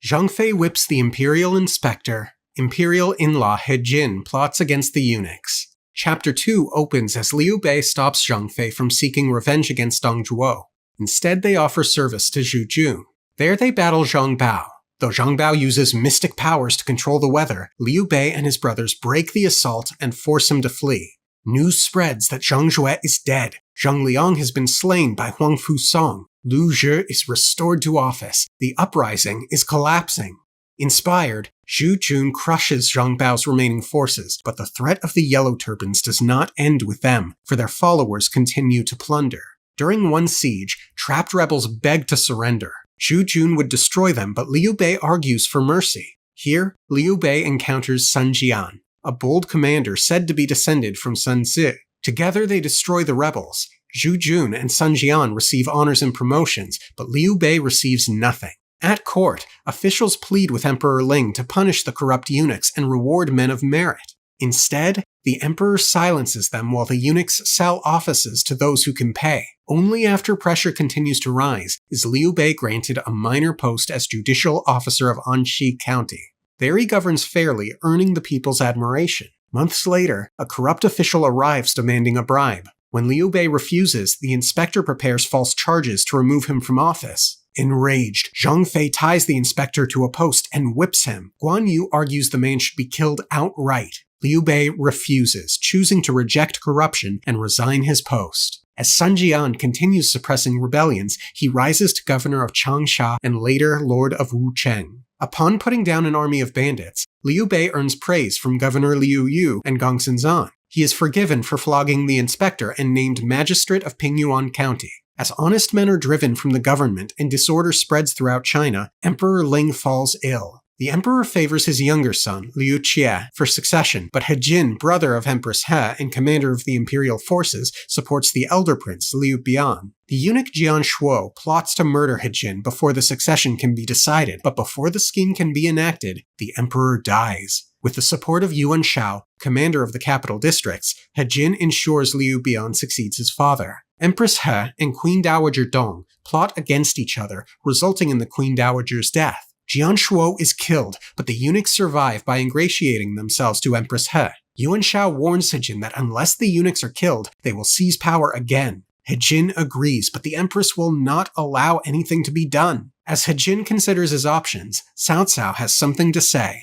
Zhang Fei whips the imperial inspector. Imperial in-law He Jin plots against the eunuchs. Chapter 2 opens as Liu Bei stops Zhang Fei from seeking revenge against Dong Zhuo. Instead, they offer service to Zhu Jun. There they battle Zhang Bao. Though Zhang Bao uses mystic powers to control the weather, Liu Bei and his brothers break the assault and force him to flee. News spreads that Zhang Jue is dead. Zhang Liang has been slain by Huang Fusong. Lu Zhi is restored to office. The uprising is collapsing. Inspired, Zhu Jun crushes Zhang Bao's remaining forces, but the threat of the Yellow Turbans does not end with them, for their followers continue to plunder. During one siege, trapped rebels beg to surrender. Zhu Jun would destroy them, but Liu Bei argues for mercy. Here, Liu Bei encounters Sun Jian, a bold commander said to be descended from Sun Zi. Together they destroy the rebels. Zhu Jun and Sun Jian receive honors and promotions, but Liu Bei receives nothing. At court, officials plead with Emperor Ling to punish the corrupt eunuchs and reward men of merit. Instead, the emperor silences them while the eunuchs sell offices to those who can pay. Only after pressure continues to rise is Liu Bei granted a minor post as judicial officer of Anxi County. There he governs fairly, earning the people's admiration. Months later, a corrupt official arrives demanding a bribe. When Liu Bei refuses, the inspector prepares false charges to remove him from office. Enraged, Zhang Fei ties the inspector to a post and whips him. Guan Yu argues the man should be killed outright. Liu Bei refuses, choosing to reject corruption and resign his post. As Sun Jian continues suppressing rebellions, he rises to governor of Changsha and later lord of Wucheng. Upon putting down an army of bandits, Liu Bei earns praise from Governor Liu Yu and Gong Xinzan. He is forgiven for flogging the inspector and named magistrate of Pingyuan County. As honest men are driven from the government and disorder spreads throughout China, Emperor Ling falls ill. The emperor favors his younger son, Liu Qie, for succession, but He Jin, brother of Empress He and commander of the imperial forces, supports the elder prince, Liu Bian. The eunuch Jian Shuo plots to murder He Jin before the succession can be decided, but before the scheme can be enacted, the emperor dies. With the support of Yuan Shao, commander of the capital districts, He Jin ensures Liu Bian succeeds his father. Empress He and Queen Dowager Dong plot against each other, resulting in the Queen Dowager's death. Jian Shuo is killed, but the eunuchs survive by ingratiating themselves to Empress He. Yuan Shao warns He Jin that unless the eunuchs are killed, they will seize power again. He Jin agrees, but the empress will not allow anything to be done. As He Jin considers his options, Cao Cao has something to say.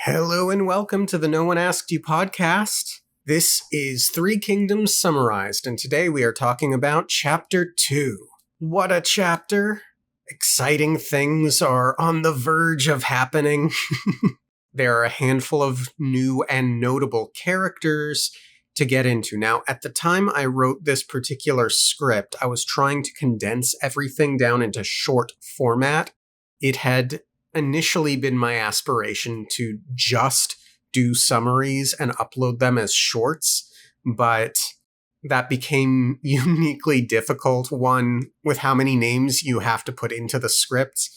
Hello and welcome to the No One Asked You podcast. This is Three Kingdoms Summarized, and today we are talking about Chapter 2. What a chapter! Exciting things are on the verge of happening. There are a handful of new and notable characters to get into. Now, at the time I wrote this particular script, I was trying to condense everything down into short format. It had initially been my aspiration to just do summaries and upload them as shorts, but that became uniquely difficult, one, with how many names you have to put into the scripts,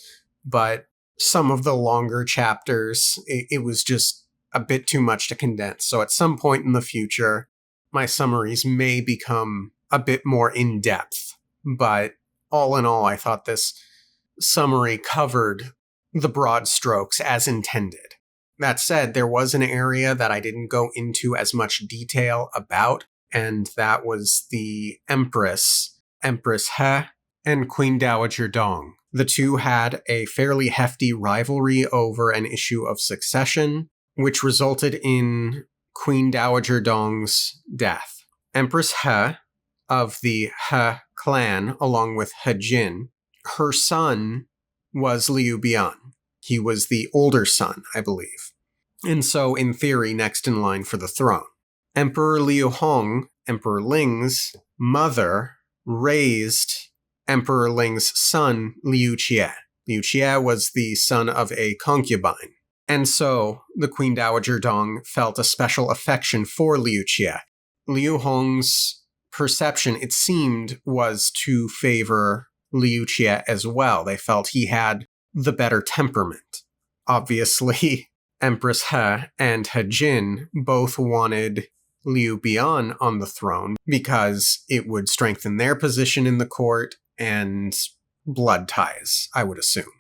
but some of the longer chapters, it was just a bit too much to condense. So at some point in the future, my summaries may become a bit more in-depth, but all in all, I thought this summary covered the broad strokes as intended. That said, there was an area that I didn't go into as much detail about, and that was the Empress He, and Queen Dowager Dong. The two had a fairly hefty rivalry over an issue of succession, which resulted in Queen Dowager Dong's death. Empress He, of the He clan, along with He Jin, her son was Liu Bian. He was the older son, I believe, and so, in theory, next in line for the throne. Emperor Liu Hong, Emperor Ling's mother, raised Emperor Ling's son, Liu Qie. Liu Qie was the son of a concubine, and so the Queen Dowager Dong felt a special affection for Liu Qie. Liu Hong's perception, it seemed, was to favor Liu Qie as well. They felt he had the better temperament. Obviously, Empress He and He Jin both wanted Liu Bian on the throne because it would strengthen their position in the court and blood ties, I would assume.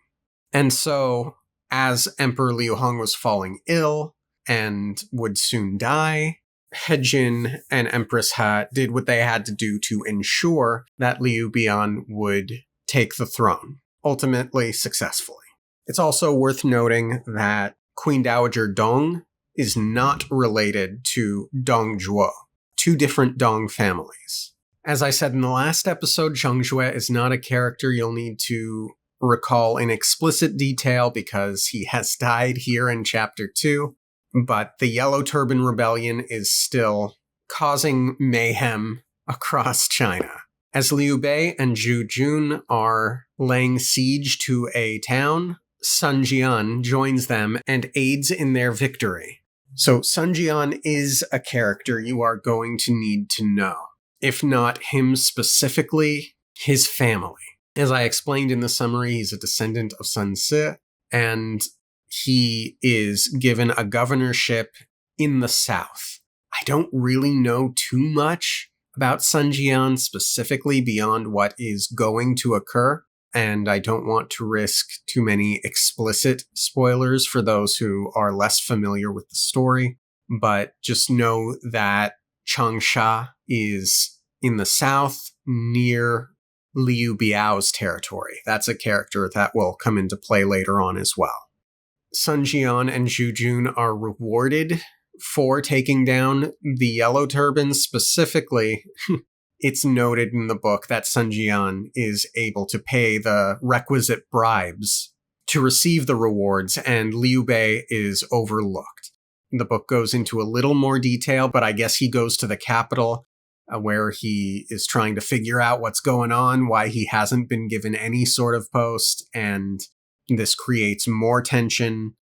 And so as Emperor Liu Hong was falling ill and would soon die, He Jin and Empress He did what they had to do to ensure that Liu Bian would take the throne, ultimately successfully. It's also worth noting that Queen Dowager Dong is not related to Dong Zhuo, two different Dong families. As I said in the last episode, Zhang Jue is not a character you'll need to recall in explicit detail because he has died here in Chapter 2, but the Yellow Turban Rebellion is still causing mayhem across China. As Liu Bei and Zhu Jun are laying siege to a town, Sun Jian joins them and aids in their victory. So Sun Jian is a character you are going to need to know. If not him specifically, his family. As I explained in the summary, he's a descendant of Sun Ce, and he is given a governorship in the south. I don't really know too much about Sun Jian specifically beyond what is going to occur, and I don't want to risk too many explicit spoilers for those who are less familiar with the story, but just know that Changsha is in the south near Liu Biao's territory. That's a character that will come into play later on as well. Sun Jian and Zhu Jun are rewarded for taking down the Yellow Turbans. Specifically, it's noted in the book that Sun Jian is able to pay the requisite bribes to receive the rewards, and Liu Bei is overlooked. The book goes into a little more detail, but I guess he goes to the capital where he is trying to figure out what's going on, why he hasn't been given any sort of post, and this creates more tension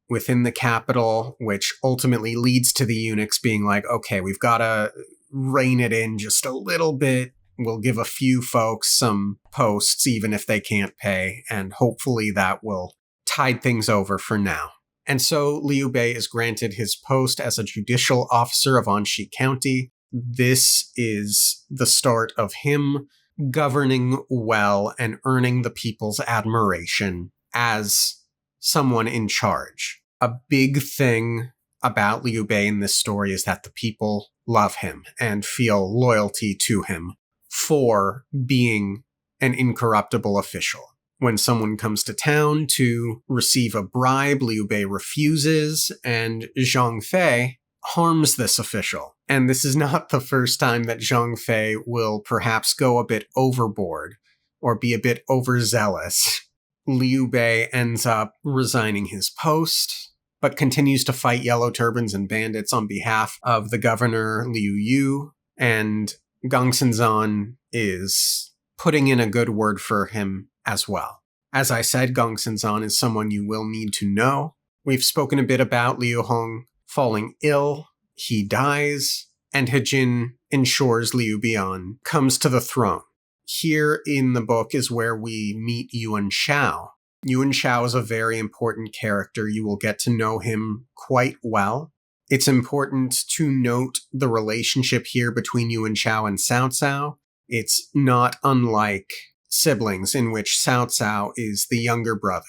within the capital, which ultimately leads to the eunuchs being like, okay, we've got to rein it in just a little bit. We'll give a few folks some posts, even if they can't pay, and hopefully that will tide things over for now. And so Liu Bei is granted his post as a judicial officer of Anxi County. This is the start of him governing well and earning the people's admiration as someone in charge. A big thing about Liu Bei in this story is that the people love him and feel loyalty to him for being an incorruptible official. When someone comes to town to receive a bribe, Liu Bei refuses, and Zhang Fei harms this official. And this is not the first time that Zhang Fei will perhaps go a bit overboard or be a bit overzealous. Liu Bei ends up resigning his post, but continues to fight Yellow Turbans and bandits on behalf of the governor Liu Yu, and Gong Xinzan is putting in a good word for him as well. As I said, Gong Xinzan is someone you will need to know. We've spoken a bit about Liu Hong falling ill, he dies, and He Jin ensures Liu Bian comes to the throne. Here in the book is where we meet Yuan Shao. Yuan Shao is a very important character. You will get to know him quite well. It's important to note the relationship here between Yuan Shao and Cao Cao. It's not unlike siblings, in which Cao Cao is the younger brother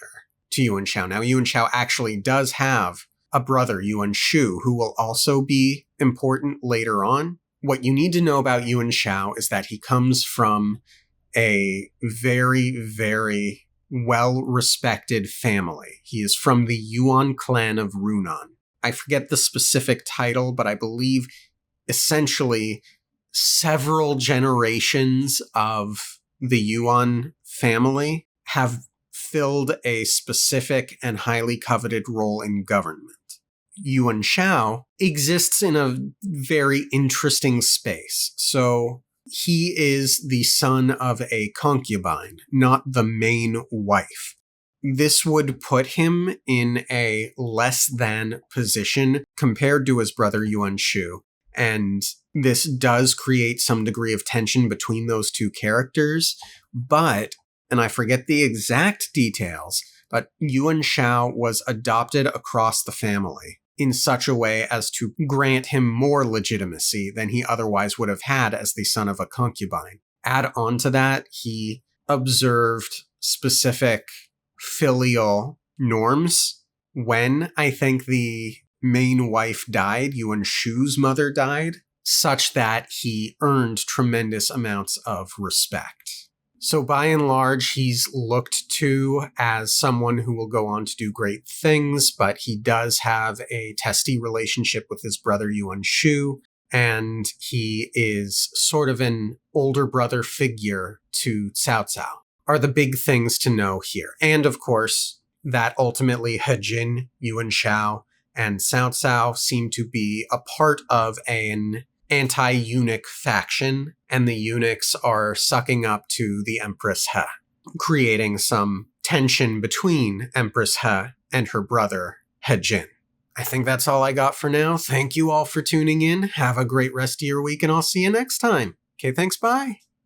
to Yuan Shao. Now, Yuan Shao actually does have a brother, Yuan Shu, who will also be important later on. What you need to know about Yuan Shao is that he comes from a very, very well-respected family. He is from the Yuan clan of Runan. I forget the specific title, but I believe essentially several generations of the Yuan family have filled a specific and highly coveted role in government. Yuan Shao exists in a very interesting space. So he is the son of a concubine, not the main wife. This would put him in a less than position compared to his brother Yuan Shu. And this does create some degree of tension between those two characters. But, and I forget the exact details, but Yuan Shao was adopted across the family in such a way as to grant him more legitimacy than he otherwise would have had as the son of a concubine. Add on to that, he observed specific filial norms when I think the main wife died, Yuan Shu's mother died, such that he earned tremendous amounts of respect. So by and large, he's looked to as someone who will go on to do great things, but he does have a testy relationship with his brother Yuan Shu, and he is sort of an older brother figure to Cao Cao, are the big things to know here. And of course, that ultimately He Jin, Yuan Shao, and Cao Cao seem to be a part of an anti-eunuch faction, and the eunuchs are sucking up to the Empress He, creating some tension between Empress He and her brother He Jin. I think that's all I got for now. Thank you all for tuning in. Have a great rest of your week, and I'll see you next time. Okay, thanks, bye.